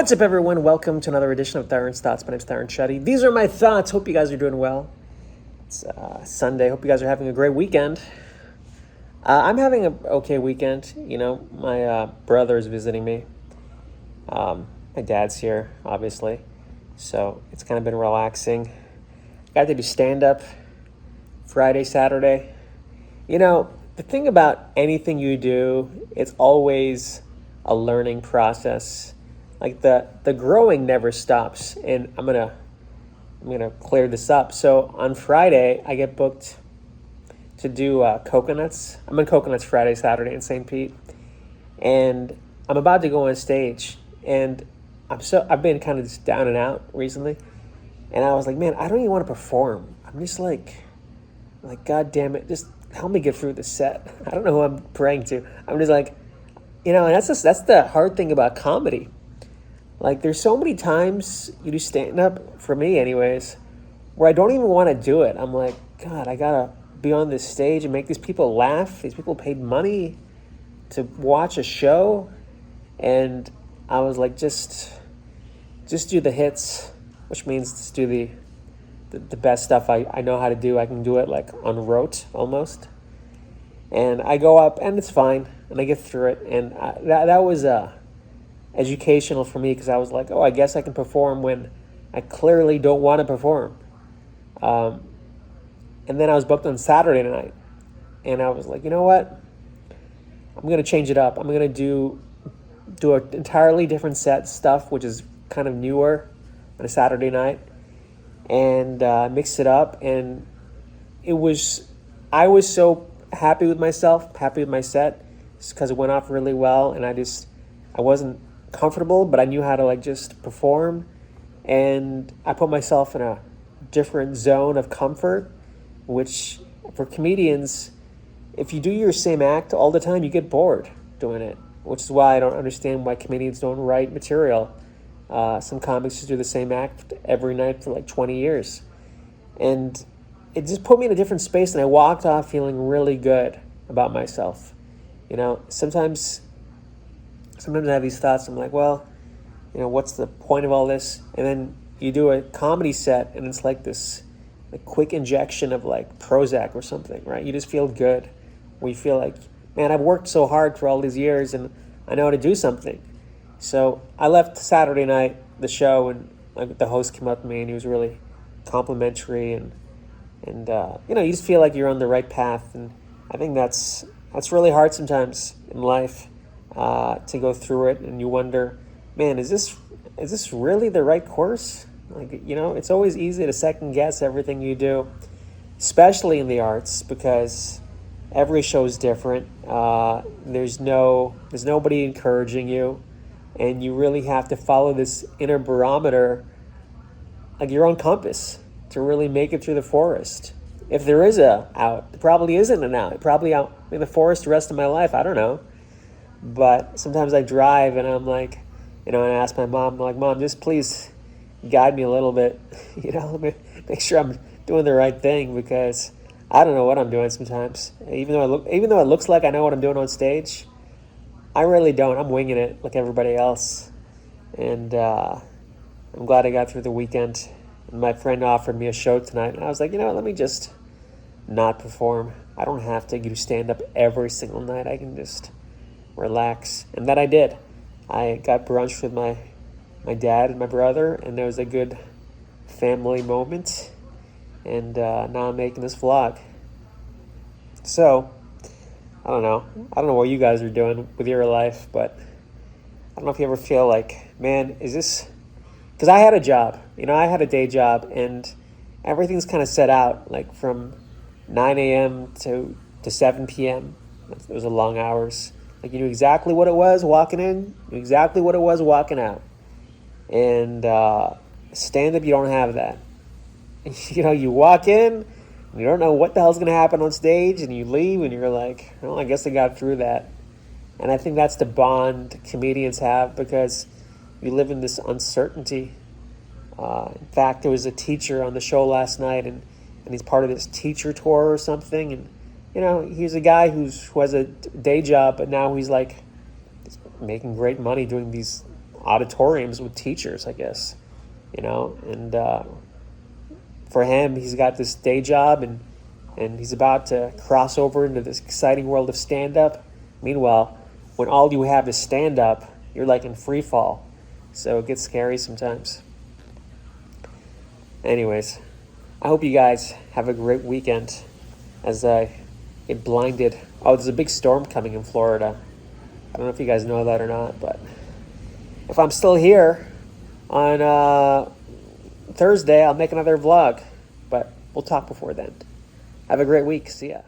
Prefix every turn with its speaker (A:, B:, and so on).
A: What's up, everyone? Welcome to another edition of Tarun's Thoughts. My name's Tarun Shetty. These are my thoughts. Hope you guys are doing well. It's Sunday. Hope you guys are having a great weekend. I'm having an okay weekend. You know, my brother is visiting me. My dad's here, obviously. So it's kind of been relaxing. Got to do stand-up Friday, Saturday. You know, the thing about anything you do, it's always a learning process. Like the growing never stops, and I'm gonna clear this up. So on Friday, I get booked to do coconuts. I'm in Coconuts Friday, Saturday in St. Pete, and I'm about to go on stage, and I've been kind of just down and out recently, and I was like, man, I don't even want to perform. I'm just like God damn it, just help me get through the set. I don't know who I'm praying to. I'm just like, and that's the hard thing about comedy. Like, there's so many times you do stand-up, for me anyways, where I don't even want to do it. I'm like, God, I gotta be on this stage and make these people laugh. These people paid money to watch a show. And I was like, just do the hits, which means just do the best stuff I know how to do. I can do it like on rote almost. And I go up and it's fine. And I get through it. And that was educational for me, because I was like, oh, I guess I can perform when I clearly don't want to perform. And then I was booked on Saturday night, and I was like, you know what? I'm going to change it up. I'm going to do an entirely different set stuff, which is kind of newer on a Saturday night, and mix it up. And I was so happy with myself, happy with my set, just because it went off really well, and I wasn't comfortable, but I knew how to like just perform, and I put myself in a different zone of comfort, which for comedians, if you do your same act all the time, you get bored doing it, which is why I don't understand why comedians don't write material. Some comics just do the same act every night for like 20 years, and it just put me in a different space, and I walked off feeling really good about myself. You know, sometimes I have these thoughts. I'm like, well, you know, what's the point of all this? And then you do a comedy set, and it's like this quick injection of like Prozac or something, right? You just feel good. Where you feel like, man, I've worked so hard for all these years, and I know how to do something. So I left Saturday night, the show, and like the host came up to me, and he was really complimentary, and you know, you just feel like you're on the right path. And I think that's really hard sometimes in life. To go through it, and you wonder, man, is this really the right course? Like, you know, it's always easy to second guess everything you do, especially in the arts, because every show is different. There's nobody encouraging you, and you really have to follow this inner barometer, like your own compass, to really make it through the forest. If there is a out, there probably isn't an out. Probably out in the forest the rest of my life. I don't know. But sometimes I drive, and I'm like, you know, and I ask my mom, I'm like, Mom, just please guide me a little bit, you know, make sure I'm doing the right thing, because I don't know what I'm doing sometimes. Even though it looks like I know what I'm doing on stage, I really don't. I'm winging it like everybody else. And I'm glad I got through the weekend. And my friend offered me a show tonight, and I was like, you know what, let me just not perform. I don't have to do stand-up every single night. I can just relax. And that I did. I got brunch with my dad and my brother, and there was a good family moment. And now I'm making this vlog. So I don't know what you guys are doing with your life, but I don't know if you ever feel like, man, is this, because I had a job, you know, I had a day job, and everything's kind of set out, like from 9 a.m. to 7 p.m. Those are long hours. Like, you knew exactly what it was walking in, knew exactly what it was walking out. And stand-up, you don't have that. You know, you walk in, and you don't know what the hell's going to happen on stage, and you leave, and you're like, well, I guess I got through that. And I think that's the bond comedians have, because we live in this uncertainty. In fact, there was a teacher on the show last night, and he's part of this teacher tour or something, and you know, he's a guy who has a day job, but now he's like making great money doing these auditoriums with teachers, I guess, and for him, he's got this day job, and he's about to cross over into this exciting world of stand-up. Meanwhile, when all you have is stand-up, you're like in free fall, so it gets scary sometimes. Anyways, I hope you guys have a great weekend as I get blinded. Oh, there's a big storm coming in Florida. I don't know if you guys know that or not, but if I'm still here on Thursday, I'll make another vlog, but we'll talk before then. Have a great week. See ya.